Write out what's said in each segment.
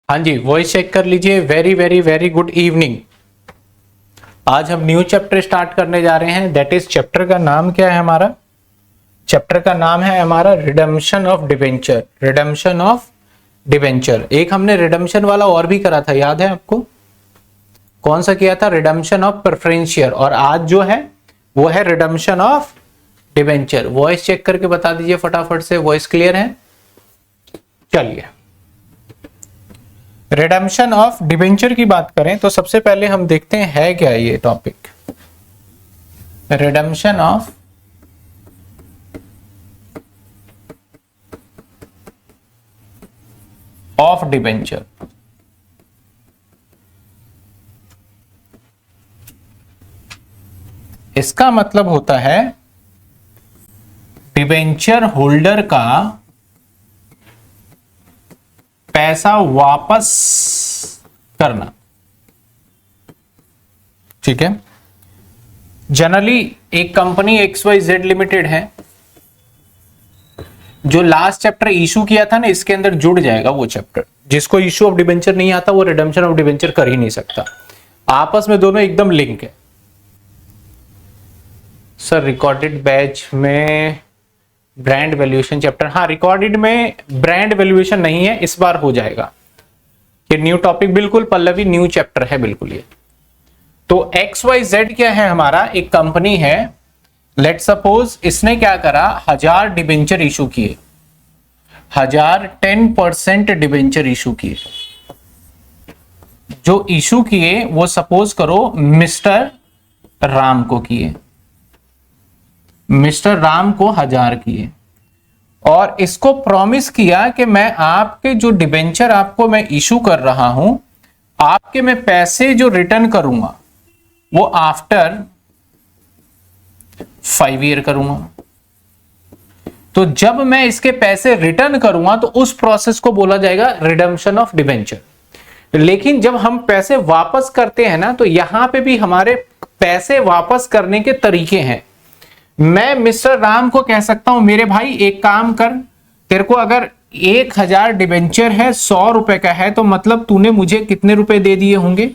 हाँ जी, voice check कर लीजिए। Very very very good evening. आज हम न्यू चैप्टर स्टार्ट करने जा रहे हैं। दैट इज चैप्टर का नाम क्या है हमारा? चैप्टर का नाम है हमारा redemption of debenture. Redemption of debenture. एक हमने रिडम्पशन वाला और भी करा था, याद है आपको? कौन सा किया था? Redemption of preference share. और आज जो है वो है redemption of debenture. Voice check करके बता दीजिए फटाफट से। वॉइस क्लियर है? चलिए, रिडम्पशन ऑफ डिबेंचर की बात करें तो सबसे पहले हम देखते हैं है क्या ये टॉपिक। Redemption of debenture. इसका मतलब होता है डिबेंचर होल्डर का पैसा वापस करना। ठीक है। जनरली एक कंपनी XYZ लिमिटेड है, जो लास्ट चैप्टर इशू किया था ना, इसके अंदर जुड़ जाएगा वो चैप्टर। जिसको इशू ऑफ डिबेंचर नहीं आता वो रिडम्पशन ऑफ डिबेंचर कर ही नहीं सकता। आपस में दोनों एकदम लिंक है। सर रिकॉर्डेड बैच में ब्रांड वैल्यूएशन चैप्टर, हाँ रिकॉर्डेड में ब्रांड वैल्यूएशन नहीं है, इस बार हो जाएगा। ये न्यू टॉपिक बिल्कुल पल्लवी, न्यू चैप्टर है बिल्कुल ये। तो XYZ क्या है हमारा? एक कंपनी है। लेट सपोज इसने क्या करा, 1000 डिबेंचर इशू किए, 10% डिबेंचर इशू किए। जो इशू किए वो सपोज करो मिस्टर राम को किए, मिस्टर राम को 1000 किए, और इसको प्रॉमिस किया कि मैं आपके जो डिबेंचर आपको मैं इशू कर रहा हूं, आपके मैं पैसे जो रिटर्न करूंगा वो आफ्टर 5 ईयर करूंगा। तो जब मैं इसके पैसे रिटर्न करूंगा तो उस प्रोसेस को बोला जाएगा रिडम्पशन ऑफ डिबेंचर। लेकिन जब हम पैसे वापस करते हैं ना, तो यहां पे भी हमारे पैसे वापस करने के तरीके हैं। मैं मिस्टर राम को कह सकता हूं मेरे भाई एक काम कर, तेरे को अगर 1000 डिबेंचर है, 100 रुपए का है, तो मतलब तूने मुझे कितने रुपए दे दिए होंगे?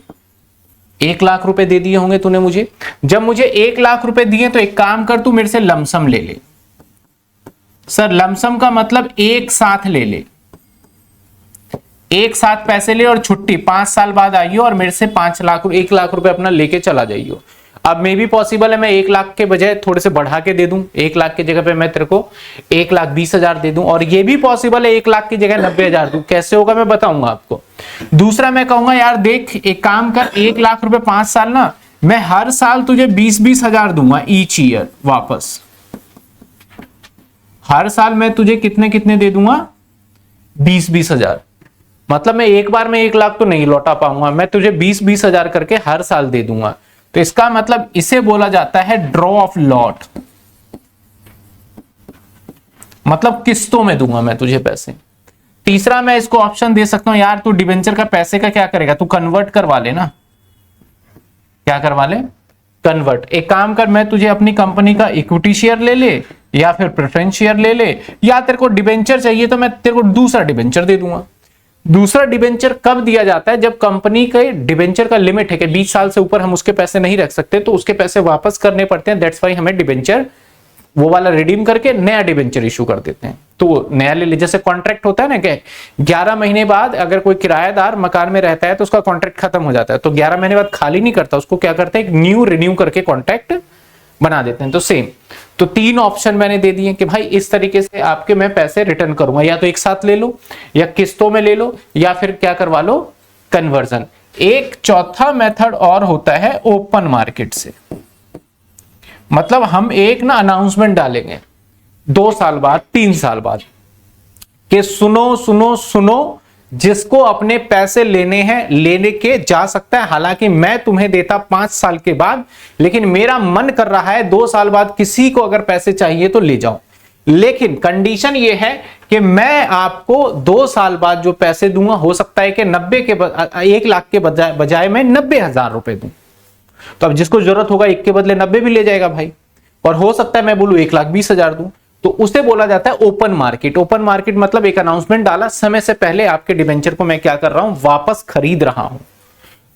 1 लाख रुपए दे दिए होंगे तूने मुझे। जब मुझे 1 लाख रुपए दिए तो एक काम कर, तू मेरे से लमसम ले ले। सर लमसम का मतलब एक साथ ले ले, एक साथ पैसे ले और छुट्टी 5 साल बाद आइयो और मेरे से 1 लाख रुपए अपना लेके चला जाइयो। अब मे भी पॉसिबल है मैं 1 लाख के बजाय थोड़े से बढ़ा के दे दूं, 1 लाख की जगह पे मैं तेरे को 1,20,000 दे दूं, और ये भी पॉसिबल है 1 लाख की जगह 90,000 दूं। कैसे होगा मैं बताऊंगा आपको। दूसरा मैं कहूंगा यार देख एक काम कर, 1 लाख रुपए 5 साल ना, मैं हर साल तुझे 20,000 दूंगा ईच ईयर वापस। हर साल मैं तुझे कितने कितने दे दूंगा? 20,000। मतलब मैं एक बार में 1 लाख तो नहीं लौटा पाऊंगा, मैं तुझे 20,000 करके हर साल दे दूंगा। तो इसका मतलब इसे बोला जाता है ड्रॉ ऑफ लॉट। मतलब किस्तों में दूंगा मैं तुझे पैसे। तीसरा मैं इसको ऑप्शन दे सकता हूं, यार तू डिबेंचर का पैसे का क्या करेगा, तू कन्वर्ट करवा ले ना। क्या करवा ले? कन्वर्ट। एक काम कर, मैं तुझे अपनी कंपनी का इक्विटी शेयर ले ले, या फिर प्रेफरेंस शेयर ले ले, या तेरे को डिबेंचर चाहिए तो मैं तेरे को दूसरा डिबेंचर दे दूंगा। दूसरा डिबेंचर कब दिया जाता है? जब कंपनी के डिबेंचर का लिमिट है कि 20 साल से ऊपर हम उसके पैसे नहीं रख सकते, तो उसके पैसे वापस करने पड़ते हैं। दैट्स व्हाई हमें डिबेंचर वो वाला रिडीम करके नया डिबेंचर इशू कर देते हैं। तो वो नया ले ले, जैसे कॉन्ट्रैक्ट होता है ना कि 11 महीने बाद अगर कोई किराएदार मकान में रहता है तो उसका कॉन्ट्रैक्ट खत्म हो जाता है, तो 11 महीने बाद खाली नहीं करता, उसको क्या करते हैं, एक न्यू रिन्यू करके कॉन्ट्रैक्ट बना देते हैं। तो सेम। तो 3 ऑप्शन मैंने दे दिए कि भाई इस तरीके से आपके मैं पैसे रिटर्न करूंगा, या तो एक साथ ले लो, या किस्तों में ले लो, या फिर क्या करवा लो, कन्वर्जन। एक चौथा मेथड और होता है ओपन मार्केट से। मतलब हम एक ना अनाउंसमेंट डालेंगे 2 साल बाद, 3 साल बाद, कि सुनो सुनो सुनो, जिसको अपने पैसे लेने हैं लेने के जा सकता है। हालांकि मैं तुम्हें देता 5 साल के बाद, लेकिन मेरा मन कर रहा है 2 साल बाद किसी को अगर पैसे चाहिए तो ले जाओ। लेकिन कंडीशन ये है कि मैं आपको 2 साल बाद जो पैसे दूंगा, हो सकता है कि 1 लाख के बजाय मैं 90,000 रुपए दूं। तो अब जिसको जरूरत होगा 1 के बदले 90 भी ले जाएगा भाई। और हो सकता है मैं बोलूं 1,20,000 दूं। तो उसे बोला जाता है ओपन मार्केट। ओपन मार्केट मतलब एक अनाउंसमेंट डाला, समय से पहले आपके डिबेंचर को मैं क्या कर रहा हूं, वापस खरीद रहा हूं,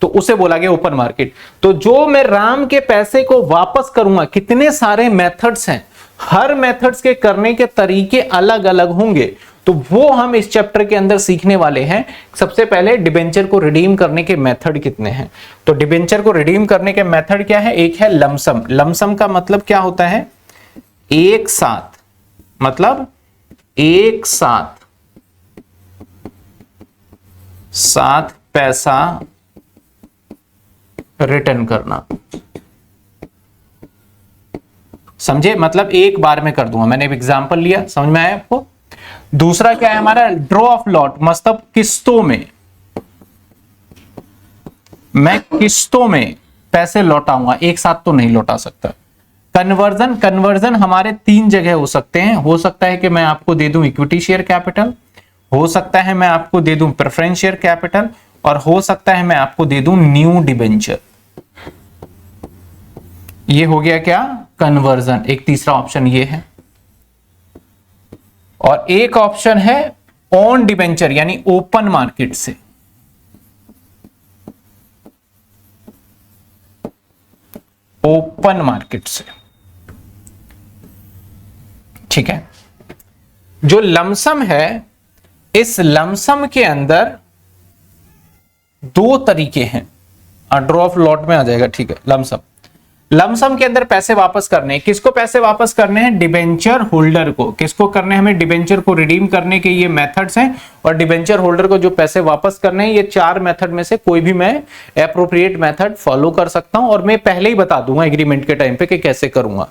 तो उसे बोला गया ओपन मार्केट। तो जो मैं राम के पैसे को वापस करूंगा, कितने सारे मेथड्स हैं, हर मेथड्स के करने के तरीके अलग अलग होंगे, तो वो हम इस चैप्टर के अंदर सीखने वाले हैं। सबसे पहले डिबेंचर को रिडीम करने के मेथड कितने हैं। तो डिबेंचर को रिडीम करने के मेथड क्या है, एक है लमसम। लमसम का मतलब क्या होता है, एक साथ, मतलब एक साथ पैसा रिटर्न करना, समझे, मतलब एक बार में कर दूंगा। मैंने एक एग्जांपल लिया, समझ में आया आपको। दूसरा क्या है हमारा, ड्रॉ ऑफ लॉट, मतलब किस्तों में, मैं किस्तों में पैसे लौटाऊंगा, एक साथ तो नहीं लौटा सकता। कन्वर्जन, कन्वर्जन हमारे तीन जगह हो सकते हैं। हो सकता है कि मैं आपको दे दूं इक्विटी शेयर कैपिटल, हो सकता है मैं आपको दे दूं प्रेफरेंस शेयर कैपिटल, और हो सकता है मैं आपको दे दूं न्यू डिबेंचर। ये हो गया क्या, कन्वर्जन। एक तीसरा ऑप्शन ये है, और एक ऑप्शन है ऑन डिबेंचर, यानी ओपन मार्केट से। ओपन मार्केट से, ठीक है। जो लमसम है, इस लमसम के अंदर दो तरीके हैं, ड्रॉ ऑफ लॉट में आ जाएगा, ठीक है। लमसम, लमसम के अंदर पैसे वापस करने हैं। किसको पैसे वापस करने हैं, डिबेंचर होल्डर को। किसको करने हैं, हमें डिबेंचर को रिडीम करने के ये मेथड्स हैं, और डिबेंचर होल्डर को जो पैसे वापस करने हैं, ये चार मेथड में से कोई भी मैं एप्रोप्रिएट मेथड फॉलो कर सकता हूं, और मैं पहले ही बता दूंगा एग्रीमेंट के टाइम पे कि कैसे करूंगा।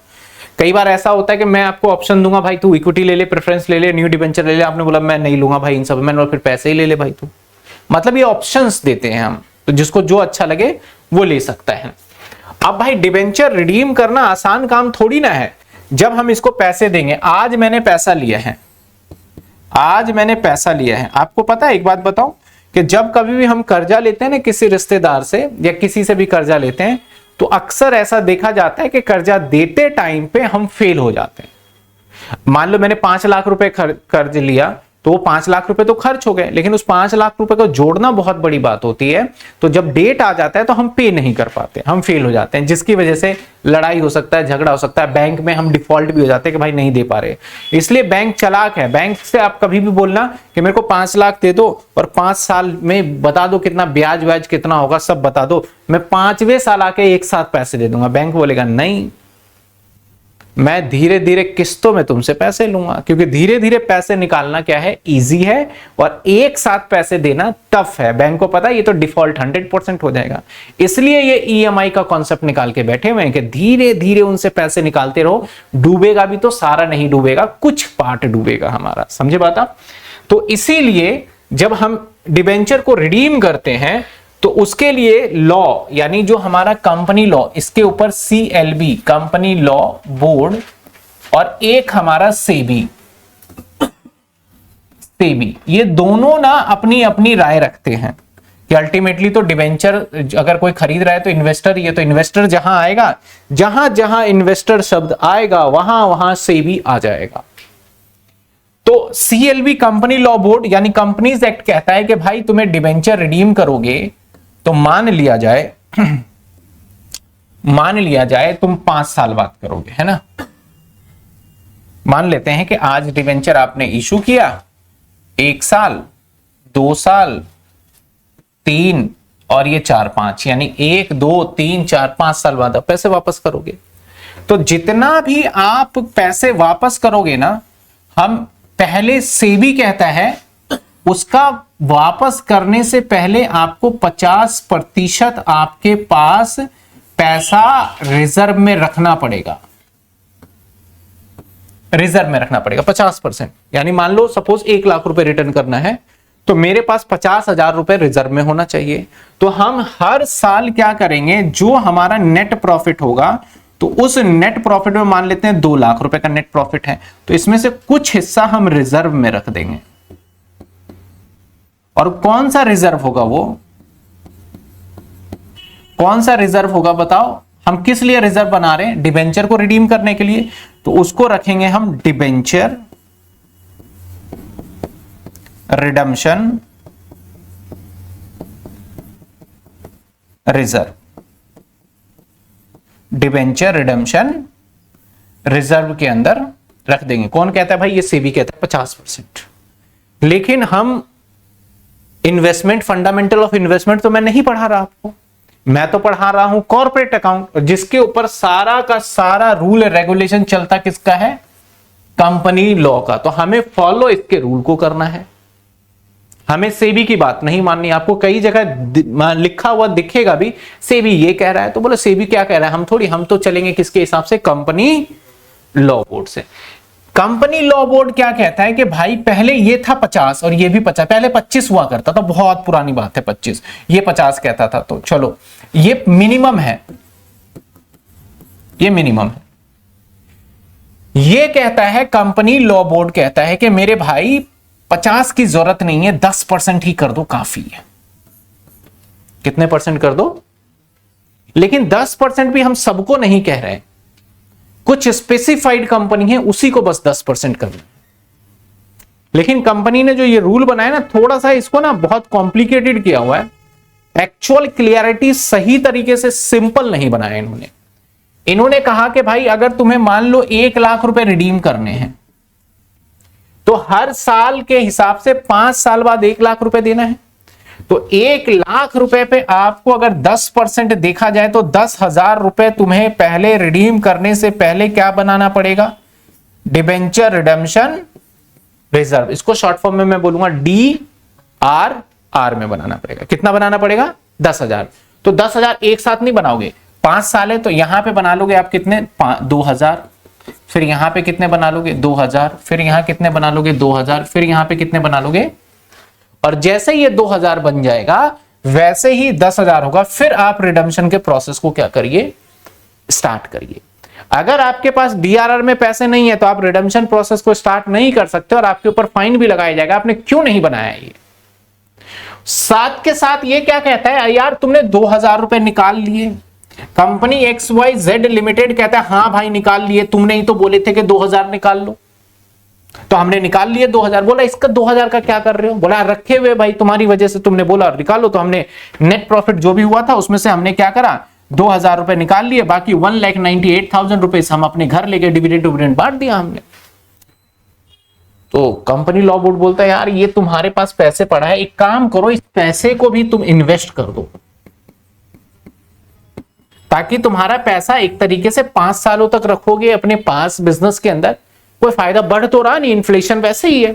कई बार ऐसा होता है कि मैं आपको ऑप्शन दूंगा, भाई तू इक्विटी ले ले, प्रेफरेंस ले ले, न्यू डिबेंचर ले ले, आपने बोला मैं नहीं लूंगा भाई इन सब, मैंने फिर पैसे ही ले ले भाई तू। मतलब ये ऑप्शंस देते हैं हम, तो जिसको जो अच्छा लगे वो ले सकता है। अब भाई डिबेंचर रिडीम करना आसान काम थोड़ी ना है। जब हम इसको पैसे देंगे, आज मैंने पैसा लिया है, आज मैंने पैसा लिया है। आपको पता है, एक बात बताऊं कि जब कभी भी हम कर्जा लेते हैं ना किसी रिश्तेदार से या किसी से भी कर्जा लेते हैं, तो अक्सर ऐसा देखा जाता है कि कर्जा देते टाइम पे हम फेल हो जाते हैं। मान लो मैंने 5 लाख रुपए कर्ज लिया, तो 5 लाख रुपए तो खर्च हो गए, लेकिन उस 5 लाख रुपए को जोड़ना बहुत बड़ी बात होती है। तो जब डेट आ जाता है तो हम पे नहीं कर पाते, हम फेल हो जाते हैं, जिसकी वजह से लड़ाई हो सकता है, झगड़ा हो सकता है, बैंक में हम डिफॉल्ट भी हो जाते हैं कि भाई नहीं दे पा रहे। इसलिए बैंक चालाक है। बैंक से आप कभी भी बोलना कि मेरे को 5 लाख दे दो और 5 साल में बता दो कितना ब्याज व्याज कितना होगा, सब बता दो, मैं 5वें साल आके एक साथ पैसे दे दूंगा। बैंक बोलेगा नहीं, मैं धीरे धीरे किस्तों में तुमसे पैसे लूंगा, क्योंकि धीरे धीरे पैसे निकालना क्या है, इजी है, और एक साथ पैसे देना टफ है। बैंक को पता है ये तो डिफॉल्ट 100% हो जाएगा। इसलिए ये ईएमआई का कॉन्सेप्ट निकाल के बैठे हुए हैं कि धीरे धीरे उनसे पैसे निकालते रहो। डूबेगा भी तो सारा नहीं डूबेगा, कुछ पार्ट डूबेगा हमारा, समझे बात आप। तो इसीलिए जब हम डिबेंचर को रिडीम करते हैं तो उसके लिए लॉ, यानी जो हमारा कंपनी लॉ, इसके ऊपर CLB कंपनी लॉ बोर्ड, और एक हमारा सेबी, ये दोनों ना अपनी अपनी राय रखते हैं कि अल्टीमेटली तो डिबेंचर अगर कोई खरीद रहा है तो इन्वेस्टर, ये तो इन्वेस्टर जहां आएगा, जहां जहां इन्वेस्टर शब्द आएगा वहां वहां सेबी आ जाएगा। तो CLB कंपनी लॉ बोर्ड यानी कंपनीज एक्ट कहता है कि भाई तुम्हें डिबेंचर रिडीम करोगे तो मान लिया जाए तुम 5 साल बाद करोगे, है ना। मान लेते हैं कि आज डिबेंचर आपने इशू किया, 1 साल, 2 साल, 3 और ये 4-5, यानी 1, 2, 3, 4, 5 साल बाद आप पैसे वापस करोगे। तो जितना भी आप पैसे वापस करोगे ना, हम पहले सेबी कहता है उसका वापस करने से पहले आपको 50% आपके पास पैसा रिजर्व में रखना पड़ेगा। रिजर्व में रखना पड़ेगा 50%। यानी मान लो सपोज 1 लाख रुपए रिटर्न करना है, तो मेरे पास 50,000 रुपए रिजर्व में होना चाहिए। तो हम हर साल क्या करेंगे, जो हमारा नेट प्रॉफिट होगा, तो उस नेट प्रॉफिट में मान लेते हैं 2 लाख रुपए का नेट प्रॉफिट है, तो इसमें से कुछ हिस्सा हम रिजर्व में रख देंगे। और कौन सा रिजर्व होगा, वो कौन सा रिजर्व होगा बताओ, हम किस लिए रिजर्व बना रहे हैं? डिबेंचर को रिडीम करने के लिए। तो उसको रखेंगे हम debenture redemption reserve. Debenture redemption reserve के अंदर रख देंगे। कौन कहता है भाई? ये सेबी कहता है 50%। लेकिन हम इन्वेस्टमेंट, फंडामेंटल ऑफ इन्वेस्टमेंट तो मैं नहीं पढ़ा रहा आपको, मैं तो पढ़ा रहा हूं कॉर्पोरेट अकाउंट, जिसके ऊपर सारा का सारा रूल रेगुलेशन चलता किसका है? कंपनी लॉ का। तो हमें फॉलो इसके रूल को करना है, हमें सेबी की बात नहीं माननी। आपको कई जगह लिखा हुआ दिखेगा भी सेबी ये कह रहा है, तो बोलो सेबी क्या कह रहा है, हम तो चलेंगे किसके हिसाब से? कंपनी लॉ बोर्ड से। कंपनी लॉ बोर्ड क्या कहता है कि भाई पहले ये था 50 और ये भी 50, पहले 25 हुआ करता था, बहुत पुरानी बात है 25, ये 50 कहता था। तो चलो ये मिनिमम है, ये मिनिमम है। ये कहता है कंपनी लॉ बोर्ड कहता है कि मेरे भाई 50 की जरूरत नहीं है, 10% ही कर दो काफी है। कितने परसेंट कर दो? लेकिन 10% भी हम सबको नहीं कह रहे हैं, कुछ स्पेसिफाइड कंपनी है उसी को बस 10% करना। लेकिन कंपनी ने जो ये रूल बनाया ना, थोड़ा सा इसको ना बहुत कॉम्प्लिकेटेड किया हुआ है। एक्चुअल क्लियरिटी सही तरीके से सिंपल नहीं बनाया इन्होंने कहा कि भाई अगर तुम्हें मान लो 1 लाख रुपए रिडीम करने हैं, तो हर साल के हिसाब से 5 साल बाद 1 लाख रुपए देना है। तो 1 लाख रुपए पे आपको अगर 10% देखा जाए तो 10,000 रुपए तुम्हें पहले रिडीम करने से पहले क्या बनाना पड़ेगा? Debenture redemption reserve. इसको शॉर्ट फॉर्म में मैं बोलूंगा DRR में बनाना पड़ेगा। कितना बनाना पड़ेगा? 10,000। तो 10,000 एक साथ नहीं बनाओगे, 5 साल है तो यहां पे बना लोगे आप कितने? 2,000। फिर यहां पे कितने बना लोगे? 2,000। फिर यहां कितने बना लोगे? 2,000। फिर यहां पे कितने बना लोगे? और जैसे ये 2,000 बन जाएगा वैसे ही 10,000 होगा। फिर आप रिडम्पशन के प्रोसेस को क्या करिए? स्टार्ट करिए। अगर आपके पास DRR में पैसे नहीं है तो आप रिडम्पशन प्रोसेस को स्टार्ट नहीं कर सकते और आपके ऊपर फाइन भी लगाया जाएगा। आपने क्यों नहीं बनाया ये? साथ के साथ ये क्या कहता है? यार तुमने 2,000 रुपए निकाल लिए, कंपनी XYZ लिमिटेड कहता है हाँ भाई निकाल लिए, तुमने ही तो बोले थे कि 2,000 निकाल लो। तो हमने निकाल लिए 2,000। बोला इसका 2,000 का क्या कर रहे हो? बोला रखे हुए भाई, तुम्हारी वजह से तुमने बोला निकालो, तो हमने नेट प्रॉफिट जो भी हुआ था उसमें से हमने क्या करा? 2,000 रुपए निकाल लिए, बाकी 1,98,000 रुपए हम अपने घर लेके डिविडेंड बांट दिया हमने। तो कंपनी लॉ बोर्ड बोलता है यार ये तुम्हारे पास पैसे पड़ा है, एक काम करो इस पैसे को भी तुम इन्वेस्ट कर दो, ताकि तुम्हारा पैसा एक तरीके से 5 सालों तक रखोगे अपने पास बिजनेस के अंदर, कोई फायदा बढ़ तो रहा नहीं, इन्फ्लेशन वैसे ही है।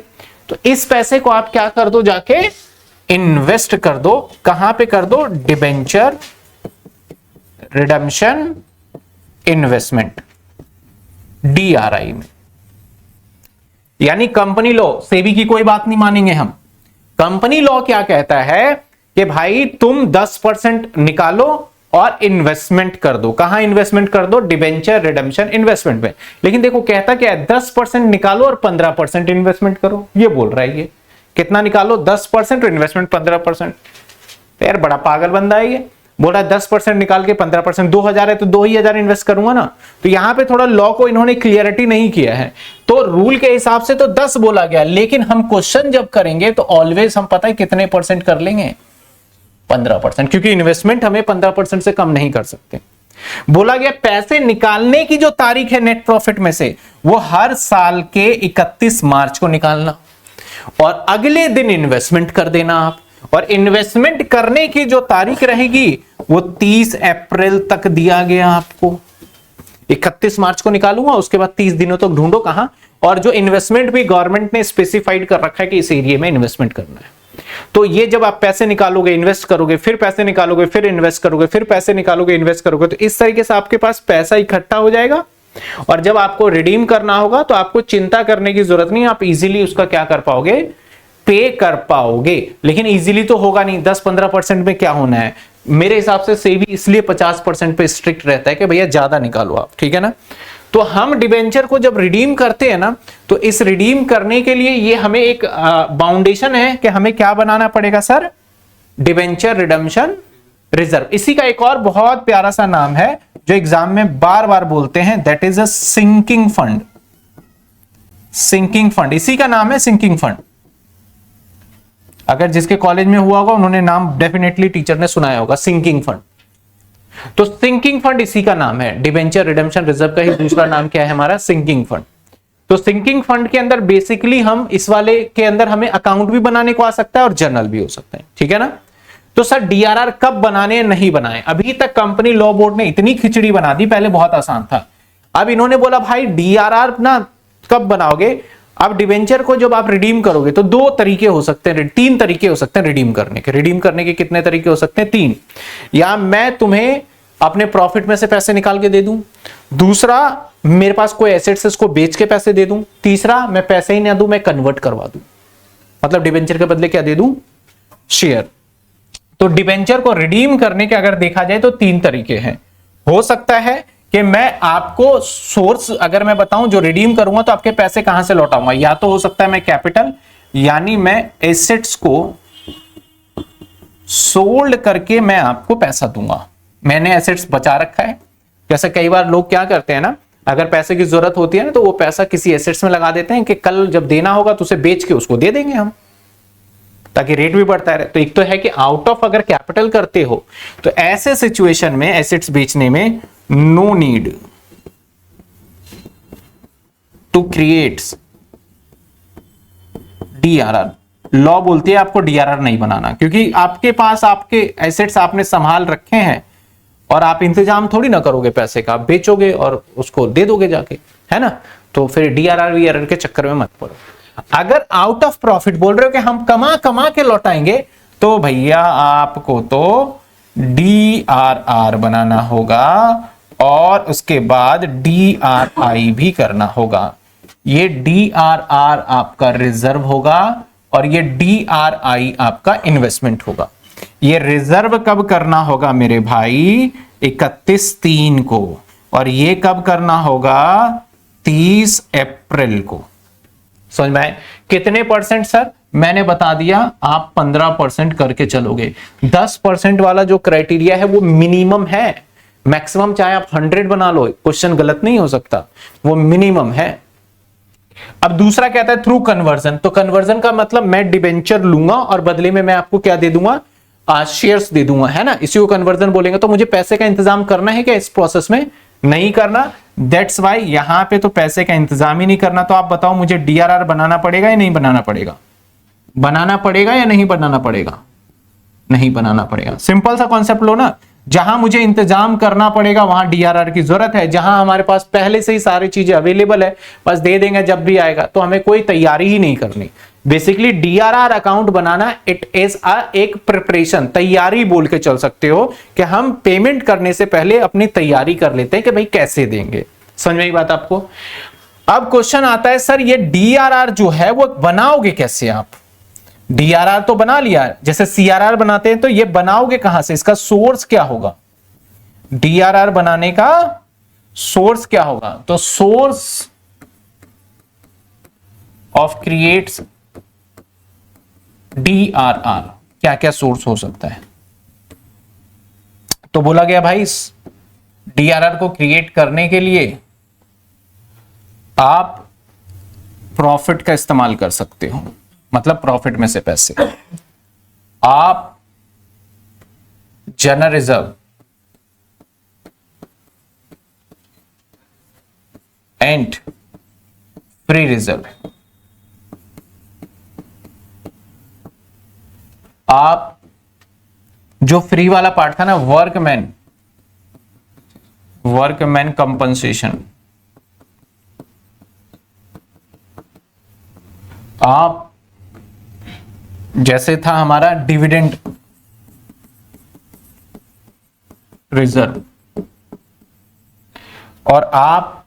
तो इस पैसे को आप क्या कर दो? जाके इन्वेस्ट कर दो। कहां पे कर दो? डिबेंचर रिडम्पशन इन्वेस्टमेंट, DRI में। यानी कंपनी लॉ, सेबी की कोई बात नहीं मानेंगे हम। कंपनी लॉ क्या कहता है कि भाई तुम 10% निकालो और इन्वेस्टमेंट कर दो। कहां इन्वेस्टमेंट कर दो? डिबेंचर रिडम्पशन इन्वेस्टमेंट में। लेकिन देखो कहता क्या है? 10% निकालो और 15% इन्वेस्टमेंट करो, ये बोल रहा है। ये कितना निकालो? 10% और इन्वेस्टमेंट 15%। तो यार बड़ा पागल बंदा है ये। बोल रहा है 10% निकाल के 15%, 2,000 है तो 2,000 इन्वेस्ट करूंगा ना। तो यहां पे थोड़ा लॉ को इन्होंने क्लियरिटी नहीं किया है, तो रूल के हिसाब से तो 10 बोला गया, लेकिन हम क्वेश्चन जब करेंगे तो ऑलवेज हम पता है कितने परसेंट कर लेंगे? 15%, क्योंकि इन्वेस्टमेंट हमें 15% से कम नहीं कर सकते। बोला गया पैसे निकालने की जो तारीख है नेट प्रॉफिट में से, वो हर साल के 31 मार्च को निकालना और अगले दिन इन्वेस्टमेंट कर देना आप। और इन्वेस्टमेंट करने की जो तारीख रहेगी वो 30 अप्रैल तक दिया गया आपको। 31 मार्च को निकालूंगा, उसके बाद 30 दिनों तक ढूंढो कहां। और जो इन्वेस्टमेंट भी गवर्नमेंट ने स्पेसिफाइड कर रखा है कि इस एरिया में इन्वेस्टमेंट करना है। तो ये जब आप पैसे निकालोगे, इन्वेस्ट करोगे, फिर पैसे निकालोगे, फिर इन्वेस्ट करोगे, फिर पैसे निकालोगे, इन्वेस्ट करोगे, तो इस तरीके से आपके पास पैसा इकट्ठा हो जाएगा। और जब आपको रिडीम करना होगा तो आपको चिंता करने की जरूरत नहीं, आप इजीली उसका क्या कर पाओगे? पे कर पाओगे। लेकिन इजीली तो होगा नहीं, 10-15% में क्या होना है? मेरे हिसाब से सेबी इसलिए 50% पे स्ट्रिक्ट रहता है कि भैया ज्यादा निकालो आप, ठीक है ना। तो हम डिबेंचर को जब रिडीम करते हैं ना, तो इस रिडीम करने के लिए ये हमें एक बाउंडेशन है कि हमें क्या बनाना पड़ेगा सर? Debenture redemption reserve. इसी का एक और बहुत प्यारा सा नाम है जो एग्जाम में बार बार बोलते हैं, that is a sinking fund. Sinking fund, इसी का नाम है सिंकिंग फंड। अगर जिसके कॉलेज में हुआ होगा उन्होंने नाम डेफिनेटली टीचर ने सुनाया होगा, सिंकिंग फंड। तो सिंकिंग फंड इसी का नाम है। डिबेंचर रिडेम्पशन रिजर्व का ही दूसरा नाम क्या है हमारा, सिंकिंग फंड। तो सिंकिंग फंड के अंदर बेसिकली हम इस वाले के अंदर हमें अकाउंट भी बनाने को आ सकता है और जर्नल भी हो सकता है, ठीक है ना। तो सर डीआरआर कब बनाने नहीं बनाए, अभी तक कंपनी लॉ बोर्ड ने इतनी खिचड़ी बना दी, पहले बहुत आसान था। अब इन्होंने बोला भाई डीआरआर ना कब बनाओगे, अब डिवेंचर को जब आप रिडीम करोगे तो दो तरीके हो सकते हैं, तीन तरीके हो सकते हैं रिडीम करने के। रिडीम करने के कितने तरीके हो सकते हैं, तीन। या मैं तुम्हें अपने प्रॉफिट में से पैसे निकाल के दे दूं, दूसरा मेरे पास कोई एसेट्स है उसको बेच के पैसे दे दूं, तीसरा मैं पैसे ही ना दूं, मैं कन्वर्ट करवा दूं, मतलब डिवेंचर के बदले क्या दे दूं, शेयर। तो डिवेंचर को रिडीम करने के अगर देखा जाए तो तीन तरीके हैं। हो सकता है कि मैं आपको सोर्स अगर मैं बताऊं जो रिडीम करूंगा तो आपके पैसे कहां से लौटाऊंगा, या तो हो सकता है मैं कैपिटल यानी मैं एसेट्स को सोल्ड करके मैं आपको पैसा दूंगा, मैंने एसेट्स बचा रखा है। जैसे कई बार लोग क्या करते हैं ना, अगर पैसे की जरूरत होती है ना तो वो पैसा किसी एसेट्स में लगा देते हैं कि कल जब देना होगा तो उसे बेच के उसको दे देंगे हम, ताकि रेट भी बढ़ता रहे। तो एक तो है कि आउट ऑफ अगर कैपिटल करते हो तो ऐसे सिचुएशन में एसेट्स बेचने में no need to create DRR. Law बोलती है आपको डीआरआर नहीं बनाना, क्योंकि आपके पास आपके एसेट्स आपने संभाल रखे हैं और आप इंतजाम थोड़ी ना करोगे पैसे का, आप बेचोगे और उसको दे दोगे जाके, है ना। तो फिर डीआरआर वीआरआर के चक्कर में मत पड़ो। अगर आउट ऑफ प्रॉफिट बोल रहे हो कि हम कमा कमा के लौटाएंगे, तो भैया आपको तो डीआरआर बनाना होगा और उसके बाद डीआरआई भी करना होगा। ये डीआरआर आपका रिजर्व होगा और ये डीआरआई आपका इन्वेस्टमेंट होगा। ये रिजर्व कब करना होगा मेरे भाई, 31/3 को, और ये कब करना होगा, 30 अप्रैल को। समझ में आए कितने परसेंट सर, मैंने बता दिया आप 15% करके चलोगे। 10% वाला जो क्राइटेरिया है वो मिनिमम है, मैक्सिमम चाहे आप 100 बना लो, क्वेश्चन गलत नहीं हो सकता, वो मिनिमम है। अब दूसरा कहता है थ्रू कन्वर्जन। तो कन्वर्जन का मतलब मैं डिबेंचर लूंगा और बदले में मैं आपको क्या दे दूंगा, शेयर्स दे दूंगा, है ना। इसी को कन्वर्जन बोलेंगे। तो मुझे पैसे का इंतजाम करना है क्या इस प्रोसेस में, नहीं करना। दैट्स वाई यहां पे तो पैसे का इंतजाम ही नहीं करना। तो आप बताओ मुझे डीआरआर बनाना पड़ेगा या नहीं बनाना पड़ेगा, बनाना पड़ेगा या नहीं बनाना पड़ेगा, नहीं बनाना पड़ेगा। सिंपल सा कॉन्सेप्ट लो ना, जहां मुझे इंतजाम करना पड़ेगा वहां डीआरआर की जरूरत है, जहां हमारे पास पहले से ही सारी चीजें अवेलेबल है, बस दे देंगे जब भी आएगा, तो हमें कोई तैयारी ही नहीं करनी। Basically DRR account banana it is एक प्रिपरेशन, तैयारी बोल के चल सकते हो कि हम पेमेंट करने से पहले अपनी तैयारी कर लेते हैं कि भाई कैसे देंगे। समझ में आई बात आपको। अब क्वेश्चन आता है सर ये डीआरआर जो है वो बनाओगे कैसे आप, डीआरआर तो बना लिया, जैसे सीआरआर बनाते हैं, तो ये बनाओगे कहां से, इसका सोर्स क्या होगा, डीआरआर बनाने का सोर्स क्या होगा। तो सोर्स ऑफ क्रिएट्स डीआरआर, क्या क्या सोर्स हो सकता है। तो बोला गया भाई डीआरआर को क्रिएट करने के लिए आप प्रॉफिट का इस्तेमाल कर सकते हो, मतलब प्रॉफिट में से पैसे, आप general reserve and free reserve, आप जो फ्री वाला पार्ट था ना, वर्कमैन कंपनसेशन, आप जैसे था हमारा डिविडेंड रिजर्व, और आप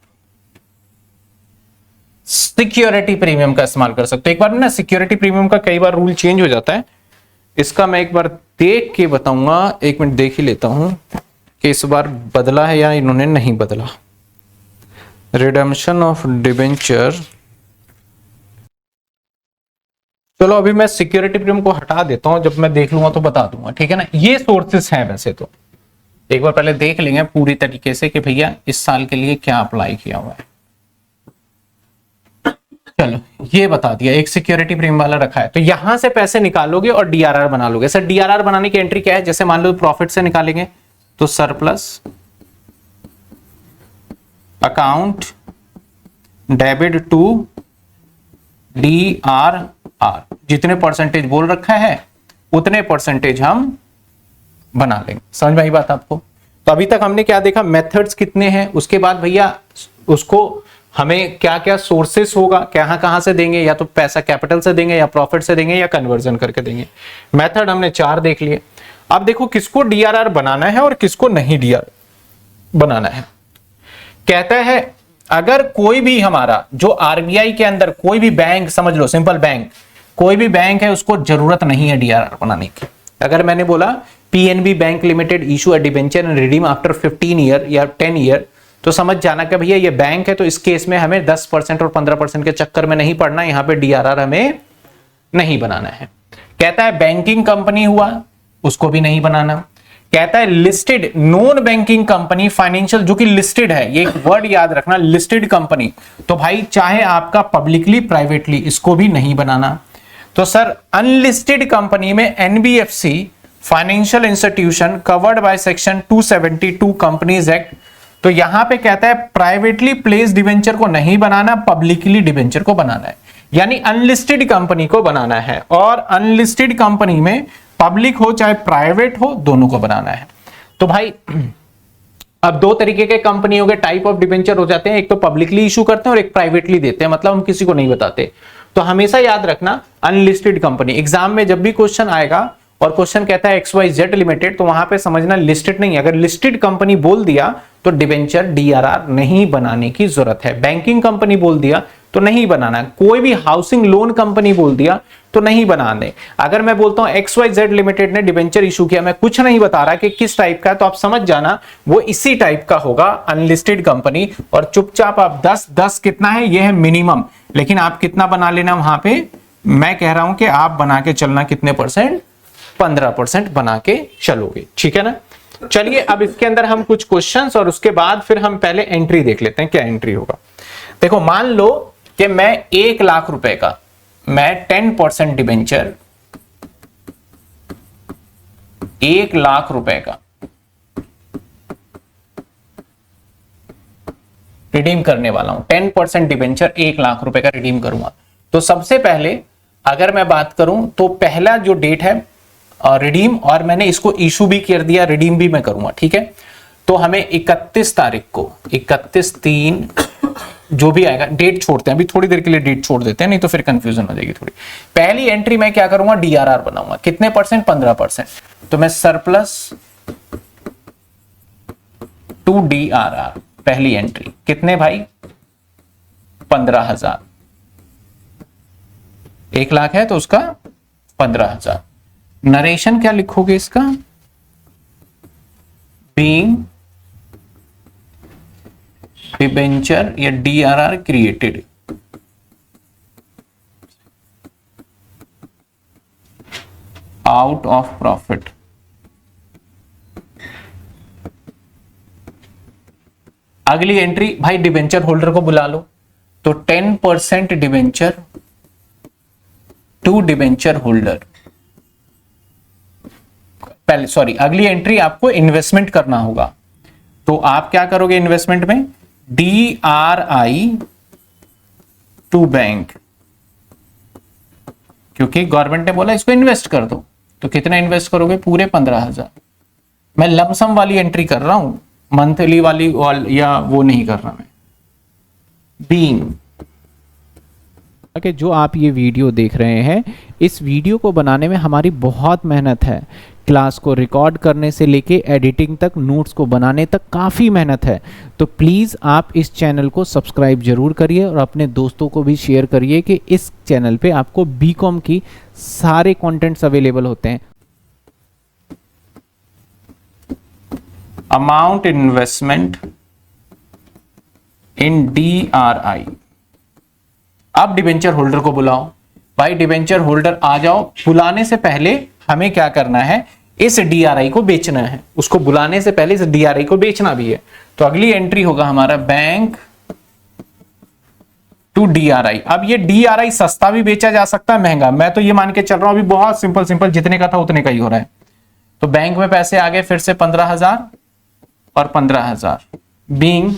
सिक्योरिटी प्रीमियम का इस्तेमाल कर सकते हो। एक बार ना सिक्योरिटी प्रीमियम का कई बार रूल चेंज हो जाता है, इसका मैं एक बार देख के बताऊंगा, एक मिनट देख ही लेता हूं कि इस बार बदला है या इन्होंने नहीं बदला। रिडेम्पशन ऑफ डिबेंचर, चलो अभी मैं सिक्योरिटी प्रीमियम को हटा देता हूं, जब मैं देख लूंगा तो बता दूंगा, ठीक है ना। ये सोर्सेस हैं वैसे तो, एक बार पहले देख लेंगे पूरी तरीके से कि भैया इस साल के लिए क्या अप्लाई किया हुआ है। चलो ये बता दिया, एक सिक्योरिटी प्रीमियम वाला रखा है, तो यहां से पैसे निकालोगे और डीआरआर बना लोगे। सर डीआरआर बनाने की एंट्री क्या है? जैसे मान लो प्रॉफिट से निकालेंगे तो surplus account debit to DRR, जितने परसेंटेज बोल रखा है उतने परसेंटेज हम बना लेंगे। समझ में आई बात आपको? तो अभी तक हमने क्या देखा, मेथड्स कितने हैं, उसके बाद भैया उसको हमें क्या क्या सोर्सेस होगा, कहां से देंगे, या तो पैसा कैपिटल से देंगे या प्रॉफिट से देंगे या कन्वर्जन करके देंगे। मेथड हमने 4 देख लिए। अब देखो किसको डीआरआर बनाना है और किसको नहीं डीआरआर बनाना है। कहता है अगर कोई भी हमारा जो आरबीआई के अंदर कोई भी बैंक, समझ लो सिंपल बैंक, कोई भी बैंक है उसको जरूरत नहीं है डीआरआर बनाने की। अगर मैंने बोला PNB bank limited issue a debenture and redeem after 15 year या 10 ईयर, तो समझ जाना कि भैया ये बैंक है, तो इस केस में हमें 10% और 15% के चक्कर में नहीं पड़ना, यहां पे डीआरआर हमें नहीं बनाना है। कहता है बैंकिंग कंपनी हुआ, उसको भी नहीं बनाना। कहता है listed non banking company financial, जो कि लिस्टेड है, ये एक वर्ड याद रखना, लिस्टेड कंपनी, तो भाई चाहे आपका पब्लिकली प्राइवेटली, इसको भी नहीं बनाना। तो सर अनलिस्टेड कंपनी में NBFC financial institution covered by section 272 companies act, तो यहां पे कहता है प्राइवेटली प्लेस डिवेंचर को नहीं बनाना, पब्लिकली डिवेंचर को बनाना है, यानी अनलिस्टेड कंपनी को बनाना है। और अनलिस्टेड कंपनी में पब्लिक हो चाहे प्राइवेट हो, दोनों को बनाना है। तो भाई अब 2 तरीके के कंपनियों के टाइप ऑफ डिवेंचर हो जाते हैं, एक तो पब्लिकली इशू करते हैं और एक प्राइवेटली देते हैं, मतलब हम किसी को नहीं बताते। तो हमेशा याद रखना अनलिस्टेड कंपनी, एग्जाम में जब भी क्वेश्चन आएगा और क्वेश्चन कहता है XYZ लिमिटेड, तो वहां पे समझना लिस्टेड नहीं, अगर लिस्टेड कंपनी बोल दिया तो डिवेंचर डीआरआर नहीं बनाने की जरूरत है। बैंकिंग कंपनी बोल दिया तो नहीं बनाना, कोई भी हाउसिंग लोन कंपनी बोल दिया तो नहीं बनाने। अगर मैं बोलता हूं XYZ लिमिटेड ने डिवेंचर इशू किया, मैं कुछ नहीं बता रहा कि किस टाइप का है, तो आप समझ जाना वो इसी टाइप का होगा, अनलिस्टेड कंपनी। और चुपचाप आप 10 कितना है, ये है मिनिमम, लेकिन आप कितना बना लेना वहां पे, मैं कह रहा हूं कि आप बना के चलना कितने परसेंट, 15% बना के चलोगे, ठीक है ना। चलिए अब इसके अंदर हम कुछ क्वेश्चंस और उसके बाद फिर हम पहले एंट्री देख लेते हैं, क्या एंट्री होगा। देखो मान लो कि मैं 1 लाख रुपए का, मैं 10% डिबेंचर 1 लाख रुपए का रिडीम करने वाला हूं, 10% डिबेंचर 1 लाख रुपए का रिडीम करूंगा। तो सबसे पहले अगर मैं बात करूं तो पहला जो डेट है रिडीम, और मैंने इसको इशू भी कर दिया, रिडीम भी मैं करूंगा, ठीक है। तो हमें 31 तारीख को, 31/3 जो भी आएगा, डेट छोड़ते हैं अभी, थोड़ी देर के लिए डेट छोड़ देते हैं, नहीं तो फिर कंफ्यूजन हो जाएगी थोड़ी। पहली एंट्री मैं क्या करूंगा, डीआरआर बनाऊंगा, कितने परसेंट, 15%। तो मैं सरप्लस टू डीआरआर, पहली एंट्री कितने भाई, 15,000, 1 लाख है तो उसका 15,000। नरेशन क्या लिखोगे इसका, बीइंग डिबेंचर या DRR created out of profit. अगली एंट्री भाई डिबेंचर होल्डर को बुला लो, तो 10% डिबेंचर टू डिबेंचर होल्डर। पहले सॉरी, अगली एंट्री आपको इन्वेस्टमेंट करना होगा, तो आप क्या करोगे इन्वेस्टमेंट में, डीआरआई टू बैंक, क्योंकि गवर्नमेंट ने बोला इसको इन्वेस्ट कर दो, तो कितना इन्वेस्ट करोगे, पूरे 15,000। मैं लमसम वाली एंट्री कर रहा हूं, मंथली वाली या वो नहीं कर रहा मैं। बीइंग कि जो आप ये वीडियो देख रहे हैं, इस वीडियो को बनाने में हमारी बहुत मेहनत है, क्लास को रिकॉर्ड करने से लेके एडिटिंग तक, नोट्स को बनाने तक काफ़ी मेहनत है। तो प्लीज़ आप इस चैनल को सब्सक्राइब जरूर करिए और अपने दोस्तों को भी शेयर करिए कि इस चैनल पे आपको बीकॉम की सारे कंटेंट्स अवेलेबल होते हैं। अमाउंट इन्वेस्टमेंट इन डीआरआई। अब डिबेंचर होल्डर को बुलाओ, भाई डिबेंचर होल्डर आ जाओ। बुलाने से पहले हमें क्या करना है, इस DRI को बेचना है, उसको बुलाने से पहले इस DRI को बेचना भी है। तो अगली एंट्री होगा हमारा बैंक टू DRI। अब ये DRI सस्ता भी बेचा जा सकता है, महंगा, मैं तो ये मान के चल रहा हूं अभी बहुत सिंपल जितने का था उतने का ही हो रहा है। तो बैंक में पैसे आ गए फिर से 15,000 और 15,000 बीइंग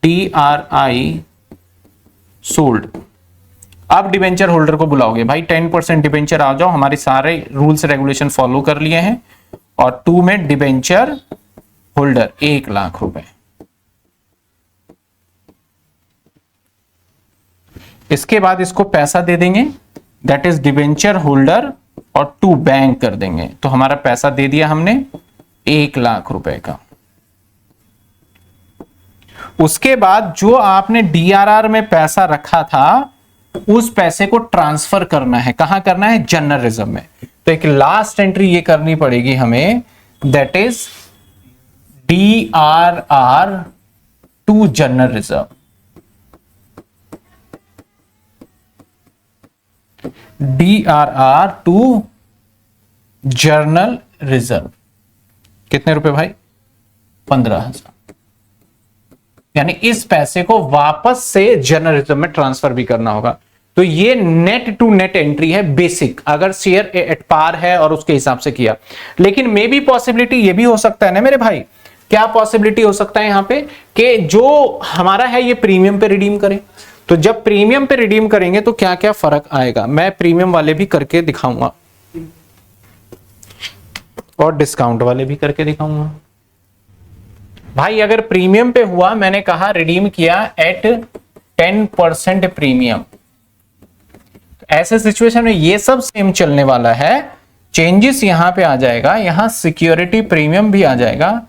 DRI सोल्ड। अब डिबेंचर होल्डर को बुलाओगे, भाई 10% डिबेंचर आ जाओ, हमारे सारे रूल्स रेगुलेशन फॉलो कर लिए हैं। और 2 में डिबेंचर होल्डर 1 लाख रुपए। इसके बाद इसको पैसा दे देंगे, दैट इज डिबेंचर होल्डर और 2 बैंक कर देंगे। तो हमारा पैसा दे दिया हमने 1 लाख रुपए का। उसके बाद जो आपने DRR में पैसा रखा था उस पैसे को ट्रांसफर करना है, कहां करना है, जनरल रिजर्व में। तो एक लास्ट एंट्री ये करनी पड़ेगी हमें, that is DRR to general reserve. DRR to general reserve कितने रुपए भाई, 15,000। यानी इस पैसे को वापस से जनरल रिजर्व में ट्रांसफर भी करना होगा। तो ये नेट टू नेट एंट्री है बेसिक, अगर शेयर एट पार है और उसके हिसाब से किया। लेकिन मे बी पॉसिबिलिटी ये भी हो सकता है ना मेरे भाई, क्या पॉसिबिलिटी हो सकता है यहां पे कि जो हमारा है ये प्रीमियम पे रिडीम करें। तो जब प्रीमियम पे रिडीम करेंगे तो क्या क्या फर्क आएगा, मैं प्रीमियम वाले भी करके दिखाऊंगा और डिस्काउंट वाले भी करके दिखाऊंगा। भाई अगर प्रीमियम पे हुआ, मैंने कहा रिडीम किया एट 10% प्रीमियम, ऐसे सिचुएशन में ये सब सेम चलने वाला है। चेंजेस यहां पे आ जाएगा, यहां सिक्योरिटी प्रीमियम भी आ जाएगा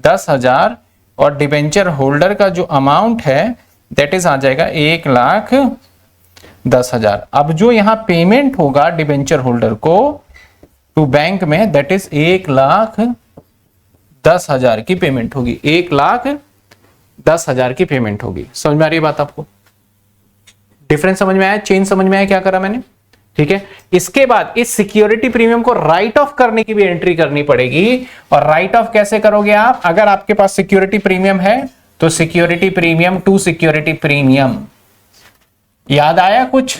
10,000 और डिबेंचर होल्डर का जो अमाउंट है दैट इज आ जाएगा 1,10,000। अब जो यहां पेमेंट होगा डिबेंचर होल्डर को टू बैंक में दैट इज 1,10,000 की पेमेंट होगी, 1,10,000 की पेमेंट होगी। समझ में आ रही है बात आपको, डिफरेंस समझ में आया, चेंज समझ में आया क्या करा मैंने, ठीक है। इसके बाद इस सिक्योरिटी प्रीमियम को राइट ऑफ करने की भी एंट्री करनी पड़ेगी। और राइट ऑफ कैसे करोगे आप, अगर आपके पास सिक्योरिटी प्रीमियम है तो security premium to security premium, याद आया कुछ,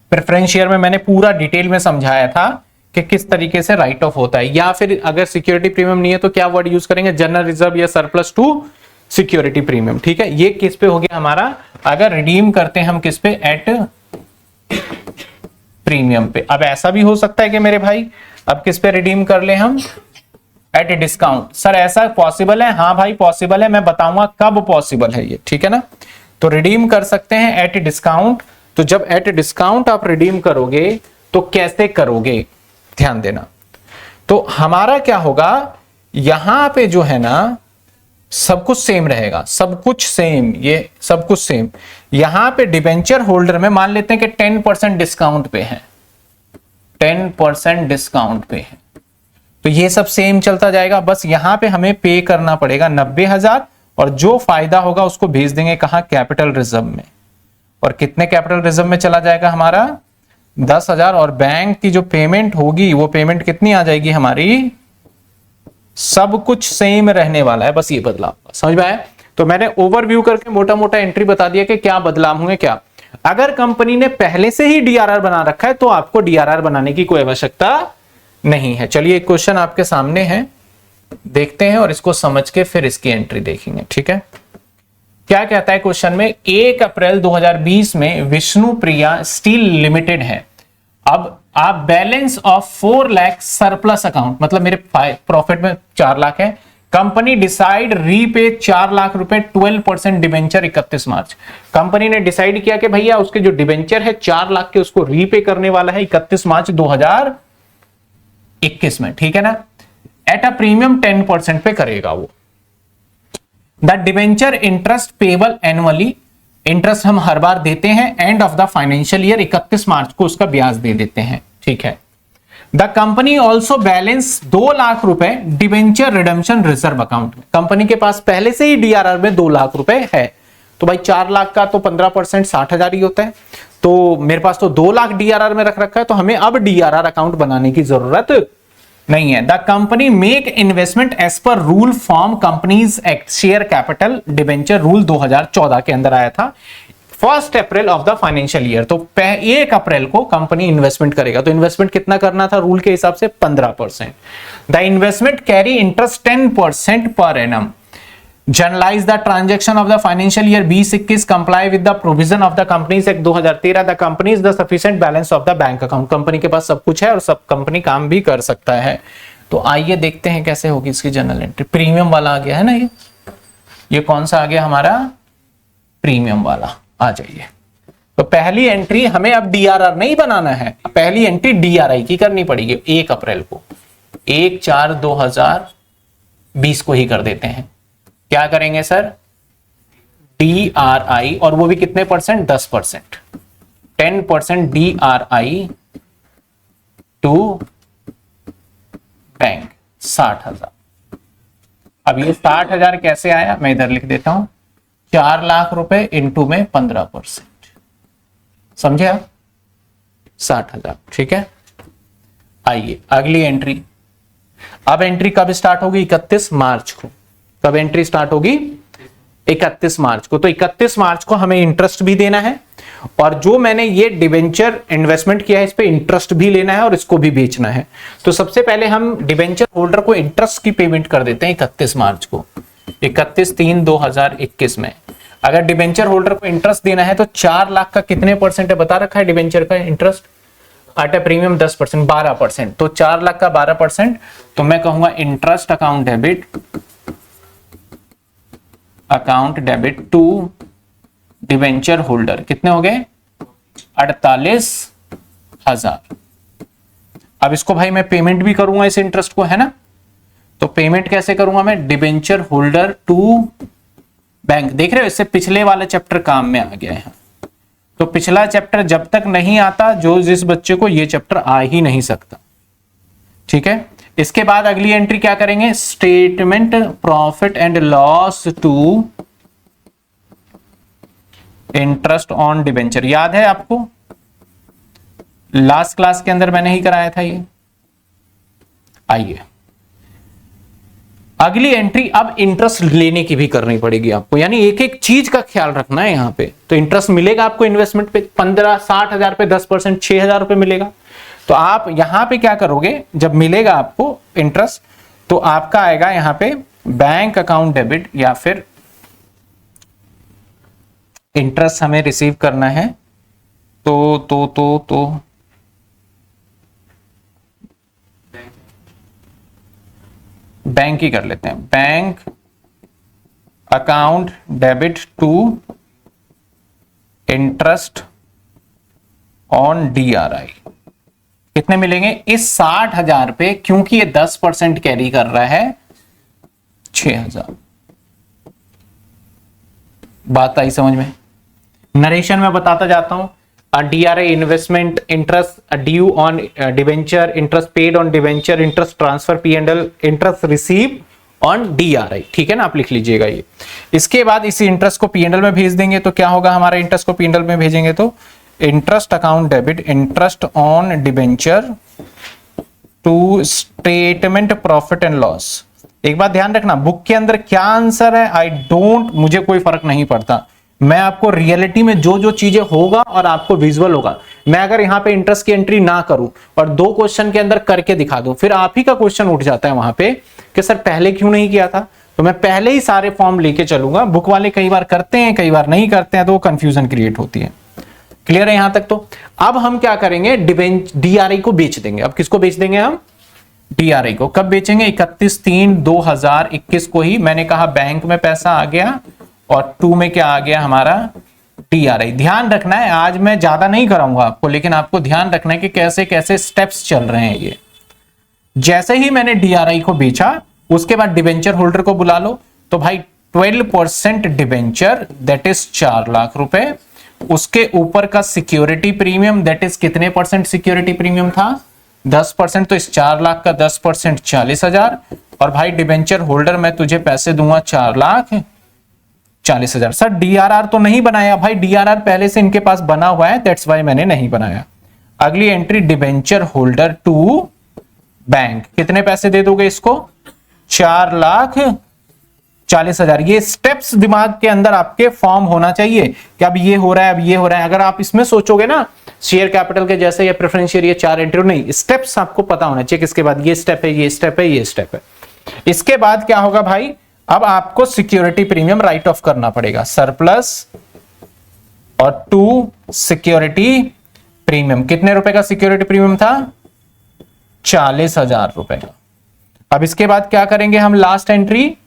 प्रेफरेंस शेयर में मैंने पूरा डिटेल में समझाया था कि किस तरीके से राइट ऑफ होता है। या फिर अगर सिक्योरिटी प्रीमियम नहीं है तो क्या वर्ड यूज करेंगे, जनरल रिजर्व या सरप्लस टू सिक्योरिटी प्रीमियम, ठीक है। ये किस पे हो गया हमारा, अगर रिडीम करते हैं हम किस पे, एट प्रीमियम पे। अब ऐसा भी हो सकता है कि मेरे भाई अब किस पे रिडीम कर ले हम, एट डिस्काउंट। सर ऐसा पॉसिबल है, हाँ भाई पॉसिबल है, मैं बताऊंगा कब पॉसिबल है ये, ठीक है ना। तो रिडीम कर सकते हैं एट डिस्काउंट। तो जब एट डिस्काउंट आप रिडीम करोगे तो कैसे करोगे, ध्यान देना। तो हमारा क्या होगा, यहां पे जो है ना सब कुछ सेम रहेगा, सब कुछ सेम, ये सब कुछ सेम। यहां पे डिबेंचर होल्डर में मान लेते हैं कि 10% डिस्काउंट पे है, 10% डिस्काउंट पे है, तो ये सब सेम चलता जाएगा। बस यहां पे हमें पे करना पड़ेगा 90,000 और जो फायदा होगा उसको भेज देंगे कहां, कैपिटल रिजर्व में। और कितने कैपिटल रिजर्व में चला जाएगा हमारा, 10,000। और बैंक की जो पेमेंट होगी वो पेमेंट कितनी आ जाएगी हमारी, सब कुछ सेम रहने वाला है, बस ये बदलाव। समझ में आया। तो मैंने ओवरव्यू करके मोटा मोटा एंट्री बता दिया कि क्या बदलाव होंगे क्या। अगर कंपनी ने पहले से ही DRR बना रखा है तो आपको DRR बनाने की कोई आवश्यकता नहीं है। चलिए एक क्वेश्चन आपके सामने है, देखते हैं और इसको समझ के फिर इसकी एंट्री देखेंगे, ठीक है। क्या कहता है क्वेश्चन में, 1 अप्रैल 2020 में विष्णु प्रिया स्टील लिमिटेड है। अब आप balance of 4 lakh surplus account, मतलब मेरे प्रॉफिट में 4 लाख है, कंपनी डिसाइड रीपे 4 लाख रुपए 12% डिबेंचर 31 मार्च। कंपनी ने डिसाइड किया कि भैया उसके जो डिबेंचर है 4 लाख के उसको रीपे करने वाला है 31 मार्च 2021 में, ठीक है ना। एट अ प्रीमियम 10% पे करेगा वो। The debenture interest payable annually, interest हम हर बार देते हैं, end of the financial year 31 मार्च को उसका ब्याज दे देते हैं, ठीक है। The company also balance 2 lakh रुपए डिबेंचर रिडम्पशन रिजर्व अकाउंट में। कंपनी के पास पहले से ही DRR में 2 लाख रुपए है, तो भाई 4 लाख का तो 15% 60,000 ही होता है, तो मेरे पास तो 2 लाख डीआरआर में रख रखा है, तो हमें अब डीआरआर अकाउंट बनाने की जरूरत नहीं है। The company make investment as per rule form companies act share capital debenture rule 2014 के अंदर आया था 1 April of the financial year. तो 1 अप्रैल को कंपनी इन्वेस्टमेंट करेगा, तो इन्वेस्टमेंट कितना करना था रूल के हिसाब से 15%। The investment carry interest 10% per annum. Generalized the transaction of the financial year 2021 comply with the provision of the companies act 2013। The companies the sufficient balance of the bank account. Company के पास सब कुछ है और सब company काम भी कर सकता है। तो आइए देखते हैं कैसे होगी इसकी जर्नल एंट्री। प्रीमियम वाला आ गया है ना, ये कौन सा आ गया हमारा, प्रीमियम वाला। आ जाइए, तो पहली एंट्री हमें अब डीआरआर नहीं बनाना है, पहली एंट्री डीआरआई की करनी पड़ेगी 1 अप्रैल को। 1/4/2020 को ही कर देते हैं। क्या करेंगे सर, डीआरआई, और वो भी कितने परसेंट, 10%, 10% डीआरआई टू बैंक 60,000। अब ये 60,000 कैसे आया, मैं इधर लिख देता हूं, 4 लाख रुपए इंटू में 15%, समझे आप, 60,000। ठीक है, आइए अगली एंट्री। अब एंट्री कब स्टार्ट होगी, 31 मार्च को। कब एंट्री स्टार्ट होगी, 31 मार्च को। तो 31 मार्च को हमें इंटरेस्ट भी देना है, और जो मैंने ये डिबेंचर इन्वेस्टमेंट किया है इस पे इंटरेस्ट भी लेना है और इसको भी बेचना है। तो सबसे पहले हम डिबेंचर होल्डर को इंटरेस्ट की पेमेंट कर देते हैं 31 मार्च को, 31/3/2021 में। अगर डिबेंचर होल्डर को इंटरेस्ट देना है तो 4 लाख का कितने परसेंट है बता रखा है डिबेंचर का इंटरेस्ट, आटा प्रीमियम 10%, 12%। तो 4 लाख का 12%, तो मैं कहूंगा interest account debit to debenture holder. कितने हो गए, 48,000। अब इसको भाई मैं पेमेंट भी करूंगा इस इंटरेस्ट को, है ना। तो पेमेंट कैसे करूंगा मैं, डिबेंचर होल्डर टू बैंक। देख रहे हो, इससे पिछले वाला चैप्टर काम में आ गया है। तो पिछला चैप्टर जब तक नहीं आता, जो जिस बच्चे को ये चैप्टर आ ही नहीं सकता। ठीक है, इसके बाद अगली एंट्री क्या करेंगे, statement profit and loss to interest on debenture. याद है आपको, लास्ट क्लास के अंदर मैंने ही कराया था ये। आइए अगली एंट्री, अब इंटरेस्ट लेने की भी करनी पड़ेगी आपको, यानी एक एक चीज का ख्याल रखना है यहां पे। तो इंटरेस्ट मिलेगा आपको इन्वेस्टमेंट पे 60,000 पे 10%, 6,000 रुपए मिलेगा। तो आप यहां पे क्या करोगे, जब मिलेगा आपको इंटरेस्ट तो आपका आएगा यहां पे बैंक अकाउंट डेबिट, या फिर इंटरेस्ट हमें रिसीव करना है तो बैंक ही कर लेते हैं, bank account debit to interest on DRI. कितने मिलेंगे इस 60,000 पे, क्योंकि ये 10% कैरी कर रहा है, 6,000। बात आई समझ में। नरेशन में बताता जाता हूं, DRI investment interest due on debenture, interest paid on debenture, interest transfer P&L, interest receive on DRI. ठीक है ना, आप लिख लीजिएगा ये। इसके बाद इसी इंटरेस्ट को P&L में भेज देंगे, तो क्या होगा, हमारे इंटरेस्ट को P&L में भेजेंगे तो interest account debit interest on debenture to statement profit and loss. एक बात ध्यान रखना, बुक के अंदर क्या आंसर है आई डोंट, मुझे कोई फर्क नहीं पड़ता। मैं आपको रियलिटी में जो जो चीजें होगा और आपको विजुअल होगा। मैं अगर यहां पे इंटरेस्ट की एंट्री ना करूं और 2 क्वेश्चन के अंदर करके दिखा दूं, फिर आप ही का क्वेश्चन उठ जाता है वहां पे कि सर पहले क्यों नहीं किया था। तो मैं पहले ही सारे फॉर्म लेके चलूंगा। बुक वाले कई बार करते हैं, कई बार नहीं करते हैं, तो वो कंफ्यूजन क्रिएट होती है। क्लियर है यहां तक। तो अब हम क्या करेंगे, डीआरआई को बेच देंगे। अब किसको बेच देंगे हम, डीआरआई को। कब बेचेंगे, 31/3/2021 को ही। मैंने कहा बैंक में पैसा आ गया और 2 में क्या आ गया हमारा, डीआरआई। ध्यान रखना है, आज मैं ज्यादा नहीं कराऊंगा आपको, लेकिन आपको ध्यान रखना है कि कैसे कैसे स्टेप्स चल रहे हैं ये। जैसे ही मैंने डीआरआई को बेचा, उसके बाद डिबेंचर होल्डर को बुला लो। तो भाई 12% डिबेंचर, दैट इज 4 लाख रुपए। उसके ऊपर का सिक्योरिटी प्रीमियम, दैट इज कितने परसेंट सिक्योरिटी प्रीमियम था, 10%। तो इस 4 लाख का 10% 40,000। और भाई डिबेंचर होल्डर मैं तुझे पैसे दूंगा 4 लाख, 40,000। सर डीआरआर तो नहीं बनाया भाई, डीआरआर पहले से इनके पास बना हुआ है, दैट्स वाई मैंने नहीं बनाया। अगली entry debenture holder to bank, कितने पैसे दे दोगे इसको? 4,40,000। ये स्टेप्स दिमाग के अंदर आपके फॉर्म होना चाहिए कि अब ये हो रहा है, अब ये हो रहा है। अगर आप इसमें सोचोगे ना शेयर कैपिटल के जैसे या प्रेफरेंशियल, ये 4 एंट्री नहीं, स्टेप्स आपको पता होना चाहिए। किसके बाद ये स्टेप है, ये स्टेप है, ये स्टेप है। इसके बाद क्या होगा भाई, अब आपको सिक्योरिटी प्रीमियम राइट ऑफ करना पड़ेगा, सरप्लस और टू सिक्योरिटी प्रीमियम। कितने रुपए का सिक्योरिटी प्रीमियम था? 40,000 रुपए का। अब इसके बाद क्या करेंगे हम, लास्ट एंट्री,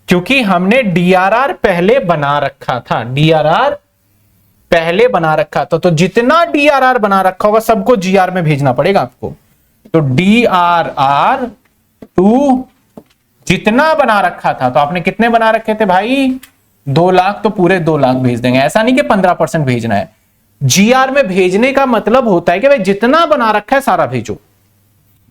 क्योंकि हमने डीआरआर पहले बना रखा था, डीआरआर पहले बना रखा था, तो जितना डीआरआर बना रखा होगा सबको जीआर में भेजना पड़ेगा आपको। तो डीआरआर टू जितना बना रखा था, तो आपने कितने बना रखे थे भाई? 2 लाख, तो पूरे 2 लाख भेज देंगे। ऐसा नहीं कि 15% भेजना है। जीआर में भेजने का मतलब होता है कि भाई जितना बना रखा है सारा भेजो,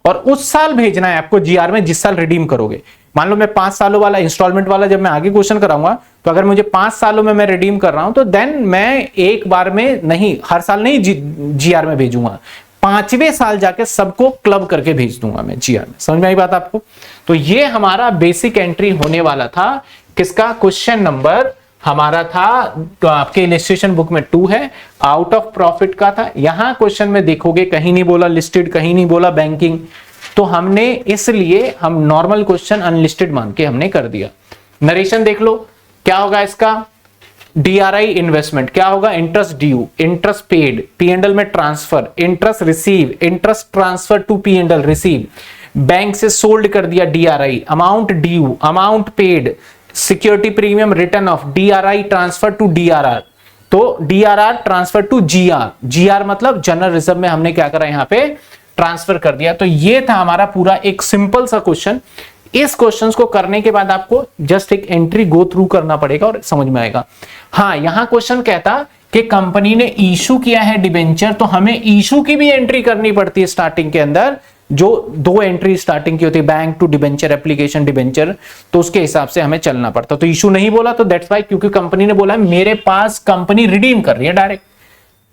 और उस साल भेजना है आपको जीआर में जिस साल रिडीम करोगे। मान लो मैं 5 सालों वाला इंस्टॉलमेंट वाला जब मैं आगे क्वेश्चन कराऊंगा, तो अगर मुझे 5 सालों में मैं रिडीम कर रहा हूं, तो देन मैं एक बार में नहीं, हर साल नहीं जीआर में भेजूंगा, 5वें साल जाके सबको क्लब करके भेज दूंगा मैं जीआर में। समझ में आई बात आपको? तो ये हमारा बेसिक एंट्री होने वाला था। किसका? क्वेश्चन नंबर हमारा था, तो आपके इलस्ट्रेशन बुक में 2 है, आउट ऑफ प्रॉफिट का था। यहां क्वेश्चन में देखोगे कहीं नहीं बोला लिस्टेड, कहीं नहीं बोला बैंकिंग, तो हमने इसलिए हम नॉर्मल क्वेश्चन अनलिस्टेड मान के हमने कर दिया। नरेशन देख लो क्या होगा इसका, डीआरआई इन्वेस्टमेंट क्या होगा, interest due, interest paid, PNL में transfer, interest receive, interest transfer to PNL receive, bank से सोल्ड कर दिया DRI, amount due, amount paid, security premium return off, DRI transfer to DRR, तो DRR transfer to GR, GR मतलब general reserve में हमने क्या करा यहां पे ट्रांसफर कर दिया। तो ये था हमारा पूरा एक सिंपल सा क्वेश्चन। इस क्वेश्चन को करने के बाद आपको जस्ट एक एंट्री गो थ्रू करना पड़ेगा और समझ में आएगा। हाँ, यहां क्वेश्चन कहता कि कंपनी ने इशू किया है डिबेंचर, तो हमें इशू की भी एंट्री करनी पड़ती है स्टार्टिंग के अंदर, जो 2 एंट्री स्टार्टिंग की होती है, bank to debenture, application debenture, तो उसके हिसाब से हमें चलना पड़ता। तो इशू नहीं बोला तो दैट्स वाई, क्योंकि कंपनी ने बोला मेरे पास कंपनी रिडीम कर रही है डायरेक्ट,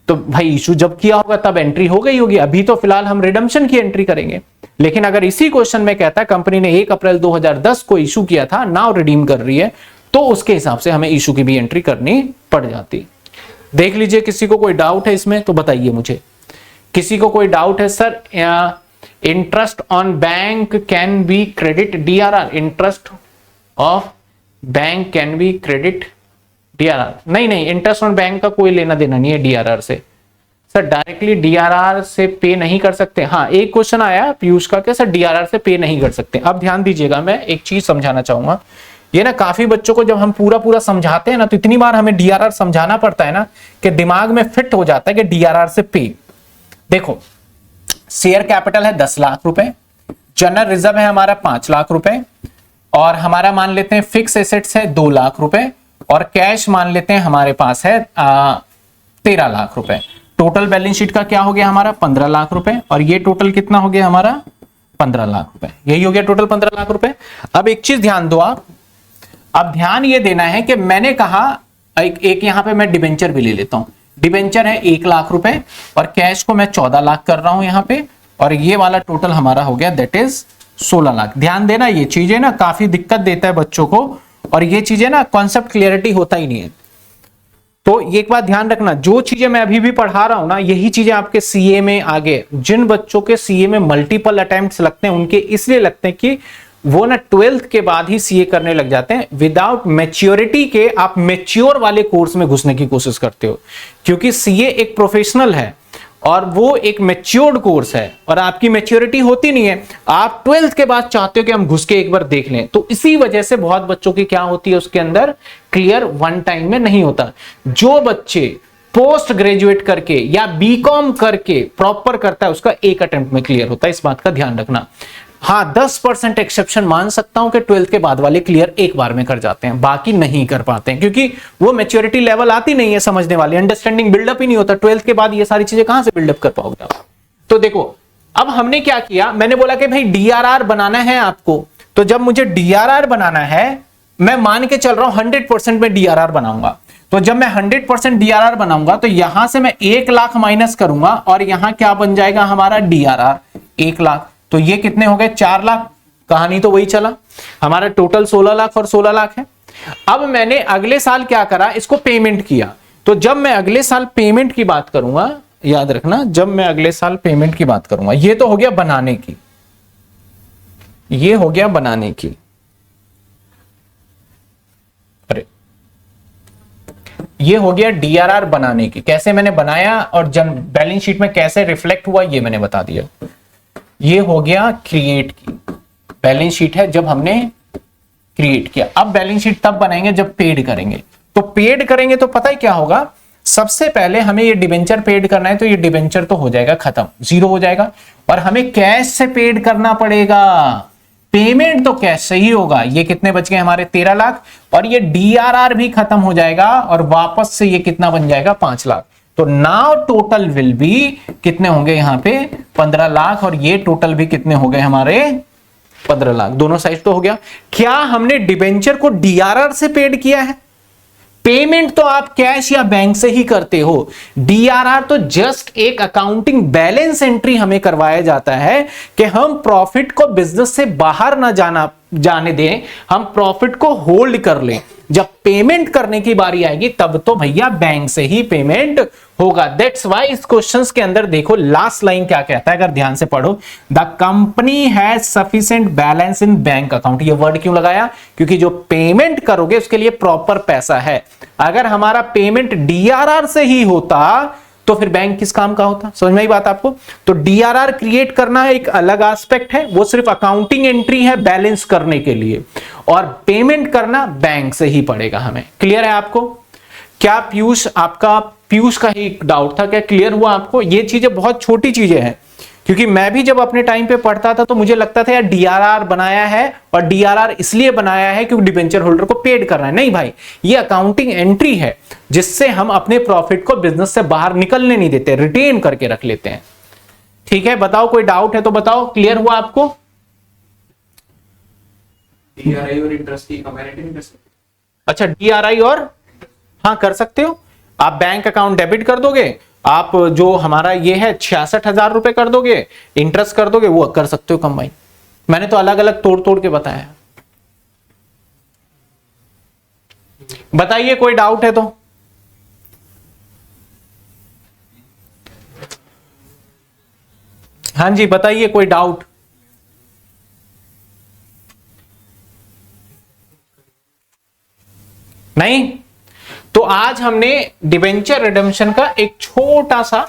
तो भाई इशू जब किया होगा तब एंट्री हो गई होगी। अभी तो फिलहाल हम रिडम्पशन की एंट्री करेंगे। लेकिन अगर इसी क्वेश्चन में कहता है कंपनी ने 1 अप्रैल 2010 को इशू किया था, नाउ रिडीम कर रही है, तो उसके हिसाब से हमें इशू की भी एंट्री करनी पड़ जाती। देख लीजिए, किसी को कोई डाउट है इसमें तो बताइए मुझे। किसी को कोई डाउट है? Sir interest on bank can be credit DRR, interest of bank can be credit DRR, नहीं, इंटरेस्ट ऑन बैंक का कोई लेना देना नहीं है डीआरआर से। सर डायरेक्टली डीआरआर से पे नहीं कर सकते? हाँ, एक क्वेश्चन आया पीयूष का कि सर डीआरआर से पे नहीं कर सकते। अब ध्यान दीजिएगा, मैं एक चीज समझाना चाहूंगा। ये ना काफी बच्चों को जब हम पूरा समझाते हैं ना, तो इतनी बार हमें डीआरआर समझाना पड़ता है ना कि दिमाग में फिट हो जाता है कि डीआरआर से पे। देखो, शेयर कैपिटल है 10 लाख रुपए, जनरल रिजर्व है हमारा 5 लाख रुपए, और हमारा मान लेते हैं फिक्स एसेट्स है 2 लाख रुपए, और कैश मान लेते हैं हमारे पास है 13 लाख रुपए। टोटल बैलेंस शीट का क्या हो गया हमारा 15 लाख रुपए, और ये टोटल कितना हो गया हमारा 15 लाख रुपए, यही हो गया टोटल 15 लाख रुपए। अब एक चीज ध्यान दो आप, अब ध्यान ये देना है कि मैंने कहा एक यहां पे मैं डिबेंचर भी ले लेता हूं। डिबेंचर है 1 लाख रुपए, और कैश को मैं 14 लाख कर रहा हूं यहां पे, और ये वाला टोटल हमारा हो गया दैट इज 16 लाख। ध्यान देना, ये चीजें ना काफी दिक्कत देता है बच्चों को, और ये चीजें ना कॉन्सेप्ट क्लियरिटी होता ही नहीं है। तो एक बात ध्यान रखना, जो चीजें मैं अभी भी पढ़ा रहा हूं ना, यही चीजें आपके सीए में आगे, जिन बच्चों के सीए में मल्टीपल अटेम्प्ट्स लगते हैं उनके इसलिए लगते हैं कि वो ना 12th के बाद ही सीए करने लग जाते हैं। विदाउट मैच्योरिटी के आप मैच्योर वाले कोर्स में घुसने की कोशिश करते हो, क्योंकि सीए एक प्रोफेशनल है और वो एक मैच्योर्ड कोर्स है, और आपकी मैच्योरिटी होती नहीं है। आप 12th के बाद चाहते हो कि हम घुस के एक बार देख लें, तो इसी वजह से बहुत बच्चों की क्या होती है, उसके अंदर क्लियर वन टाइम में नहीं होता। जो बच्चे पोस्ट ग्रेजुएट करके या बीकॉम करके प्रॉपर करता है, उसका एक अटेम्प्ट में क्लियर होता है, इस बात का ध्यान रखना। हाँ, 10% एक्सेप्शन मान सकता हूं कि 12th के बाद वाले क्लियर एक बार में कर जाते हैं, बाकी नहीं कर पाते हैं, क्योंकि वो मैच्योरिटी लेवल आती नहीं है समझने वाली, अंडरस्टैंडिंग बिल्डअप ही नहीं होता। 12th के बाद ये सारी चीजें कहां से बिल्डअप कर पाओगे आप? तो देखो, अब हमने क्या किया, मैंने बोला कि भाई डीआरआर बनाना है आपको, तो जब मुझे डीआरआर बनाना है मैं मान के चल रहा हूं 100% में डीआरआर बनाऊंगा, तो जब मैं 100% डीआरआर बनाऊंगा तो यहां से मैं 1 लाख माइनस करूंगा और यहां क्या बन जाएगा हमारा डीआरआर 1 लाख, तो ये कितने हो गए 4 लाख। कहानी तो वही चला, हमारा टोटल 16 लाख और 16 लाख है। अब मैंने अगले साल क्या करा, इसको पेमेंट किया, तो जब मैं अगले साल पेमेंट की बात करूंगा, याद रखना जब मैं अगले साल पेमेंट की बात करूंगा, ये तो हो गया बनाने की, ये हो गया बनाने की, अरे ये हो गया डीआरआर बनाने की, कैसे मैंने बनाया और जब बैलेंस शीट में कैसे रिफ्लेक्ट हुआ ये मैंने बता दिया। ये हो गया क्रिएट की, बैलेंस शीट है जब हमने क्रिएट किया। अब बैलेंस शीट तब बनाएंगे जब पेड करेंगे, तो पेड करेंगे तो पता है क्या होगा, सबसे पहले हमें ये डिबेंचर पेड करना है, तो ये डिबेंचर तो हो जाएगा खत्म, जीरो हो जाएगा, और हमें कैश से पेड करना पड़ेगा। पेमेंट तो कैश से ही होगा। ये कितने बच गए हमारे 13 लाख, और ये डीआरआर भी खत्म हो जाएगा और वापस से ये कितना बन जाएगा 5 लाख। तो नाउ टोटल विल बी कितने होंगे यहां पे 15 लाख, और ये टोटल भी कितने हो गए हमारे 15 लाख। दोनों साइड तो हो गया। क्या हमने डिबेंचर को डीआरआर से पेड किया है? पेमेंट तो आप कैश या बैंक से ही करते हो, डीआरआर तो जस्ट एक अकाउंटिंग बैलेंस एंट्री हमें करवाया जाता है कि हम प्रॉफिट को बिजनेस से बाहर ना जाने दें, हम प्रॉफिट को होल्ड कर लें। जब पेमेंट करने की बारी आएगी तब तो भैया बैंक से ही पेमेंट होगा। दैट्स व्हाई इस क्वेश्चंस के अंदर देखो लास्ट लाइन क्या कहता है, अगर ध्यान से पढ़ो, the company has sufficient balance in bank account. ये वर्ड क्यों लगाया? क्योंकि जो पेमेंट करोगे उसके लिए प्रॉपर पैसा है। अगर हमारा पेमेंट डीआरआर से ही होता तो फिर बैंक किस काम का होता? समझ में आई बात आपको? तो डीआरआर क्रिएट करना एक अलग एस्पेक्ट है, वो सिर्फ अकाउंटिंग एंट्री है बैलेंस करने के लिए, और पेमेंट करना बैंक से ही पड़ेगा हमें। क्लियर है आपको? क्या पीयूष, आपका पीयूष का ही डाउट था, क्या क्लियर हुआ आपको? ये चीजें बहुत छोटी चीजें हैं, क्योंकि मैं भी जब अपने टाइम पे पढ़ता था तो मुझे लगता था यार डीआरआर बनाया है, और डीआरआर इसलिए बनाया है क्योंकि डिबेंचर होल्डर को पेड करना है। नहीं भाई, ये अकाउंटिंग एंट्री है जिससे हम अपने प्रॉफिट को बिजनेस से बाहर निकलने नहीं देते, रिटेन करके रख लेते हैं। ठीक है, बताओ कोई डाउट है तो बताओ। क्लियर हुआ आपको? डीआरआई और इंटरेस्ट की कंपैरिजन नहीं कर सकते? अच्छा, डीआरआई और, हाँ कर सकते हो आप। बैंक अकाउंट डेबिट कर दोगे, आप जो हमारा ये है 66,000 रुपए कर दोगे, इंटरेस्ट कर दोगे, वो कर सकते हो कंबाइन। मैंने तो अलग अलग तोड़ तोड़ के बताया। बताइए कोई डाउट है तो। हाँ जी बताइए कोई डाउट। नहीं? तो आज हमने डिबेंचर रिडेम्पशन का एक छोटा सा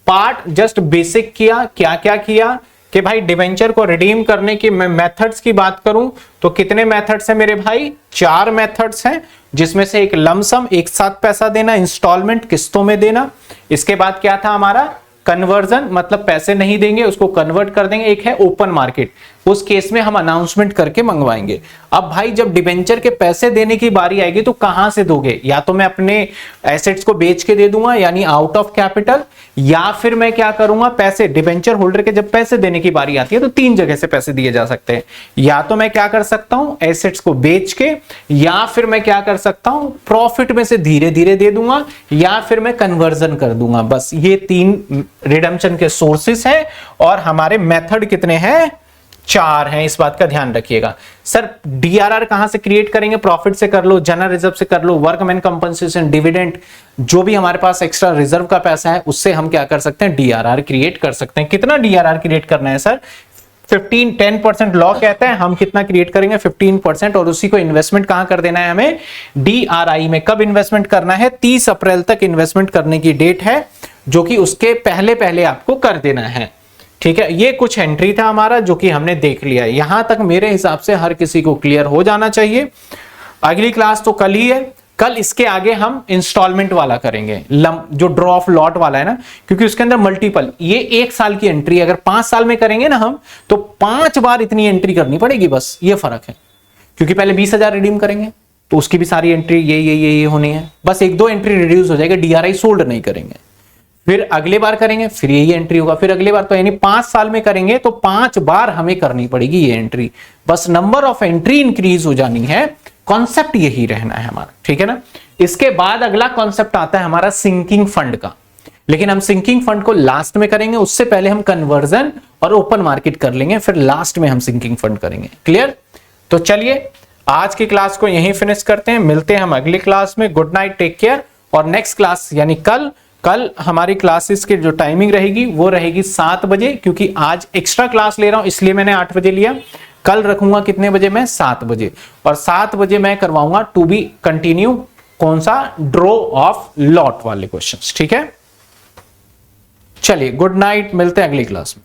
पार्ट जस्ट बेसिक किया। क्या क्या किया कि भाई डिबेंचर को रिडीम करने की मैं मेथड्स की बात करूं तो कितने मेथड्स हैं मेरे भाई? 4 मेथड्स हैं, जिसमें से एक लमसम एक साथ पैसा देना, इंस्टॉलमेंट किस्तों में देना। इसके बाद क्या था हमारा? कन्वर्जन, मतलब पैसे नहीं देंगे उसको कन्वर्ट कर देंगे। एक है ओपन मार्केट, उस केस में हम अनाउंसमेंट करके मंगवाएंगे। अब भाई जब डिबेंचर के पैसे देने की बारी आएगी तो कहां से दोगे? या तो मैं अपने एसेट्स को बेच के दे दूंगा यानी आउट ऑफ कैपिटल, या फिर मैं क्या करूंगा, पैसे डिबेंचर होल्डर के जब पैसे देने की बारी आती है तो 3 जगह से पैसे दिए जा सकते हैं। या तो मैं क्या कर सकता हूं, एसेट्स को बेच के, या फिर मैं क्या कर सकता हूं, प्रॉफिट में से धीरे धीरे दे दूंगा, या फिर मैं कन्वर्जन कर दूंगा। बस ये 3 रिडेम्पशन के सोर्सेस हैं, और हमारे मेथड कितने हैं? 4 हैं। इस बात का ध्यान रखिएगा। सर डीआरआर कहां से क्रिएट करेंगे? प्रॉफिट से कर लो, जनरल रिजर्व से कर लो, वर्कमैन कंपनसेशन, डिविडेंड, जो भी हमारे पास एक्स्ट्रा रिजर्व का पैसा है उससे हम क्या कर सकते हैं? डीआरआर क्रिएट कर सकते हैं। कितना डीआरआर क्रिएट करना है सर? 10% लॉ कहता है, हम कितना क्रिएट करेंगे? 15%, और उसी को इन्वेस्टमेंट कहां कर देना है हमें? डीआरआई में। कब इन्वेस्टमेंट करना है? 30 अप्रैल तक इन्वेस्टमेंट करने की डेट है, जो कि उसके पहले पहले आपको कर देना है। ठीक है, ये कुछ एंट्री था हमारा जो कि हमने देख लिया। यहां तक मेरे हिसाब से हर किसी को क्लियर हो जाना चाहिए। अगली क्लास तो कल ही है, कल इसके आगे हम इंस्टॉलमेंट वाला करेंगे, जो ड्रॉ ऑफ लॉट वाला है ना, क्योंकि उसके अंदर मल्टीपल, ये 1 साल की एंट्री, अगर 5 साल में करेंगे ना हम तो 5 बार इतनी एंट्री करनी पड़ेगी, बस ये फर्क है। क्योंकि पहले 20,000 रिडीम करेंगे तो उसकी भी सारी एंट्री ये होनी है, बस 1-2 एंट्री रिड्यूस हो जाएगा, डीआरआई सोल्ड नहीं करेंगे। फिर अगले बार करेंगे फिर यही एंट्री होगा, फिर अगले बार, तो यानी 5 साल में करेंगे तो 5 बार हमें करनी पड़ेगी ये एंट्री। बस नंबर ऑफ एंट्री इंक्रीज हो जानी है, कॉन्सेप्ट यही रहना है हमारा, ठीक है ना। इसके बाद अगला कॉन्सेप्ट आता है हमारा सिंकिंग फंड का, लेकिन हम सिंकिंग फंड को लास्ट में करेंगे, उससे पहले हम कन्वर्जन और ओपन मार्केट कर लेंगे, फिर लास्ट में हम सिंकिंग फंड करेंगे। क्लियर? तो चलिए आज की क्लास को यहीं फिनिश करते हैं, मिलते हैं हम अगली क्लास में। Good night, take care. और नेक्स्ट क्लास यानी कल हमारी क्लासेस की जो टाइमिंग रहेगी वो रहेगी 7 बजे, क्योंकि आज एक्स्ट्रा क्लास ले रहा हूं इसलिए मैंने 8 बजे लिया। कल रखूंगा कितने बजे मैं? 7 बजे। और 7 बजे मैं करवाऊंगा टू बी कंटिन्यू कौन सा? ड्रॉ ऑफ लॉट वाले क्वेश्चंस, ठीक है। चलिए गुड नाइट, मिलते हैं अगली क्लास में।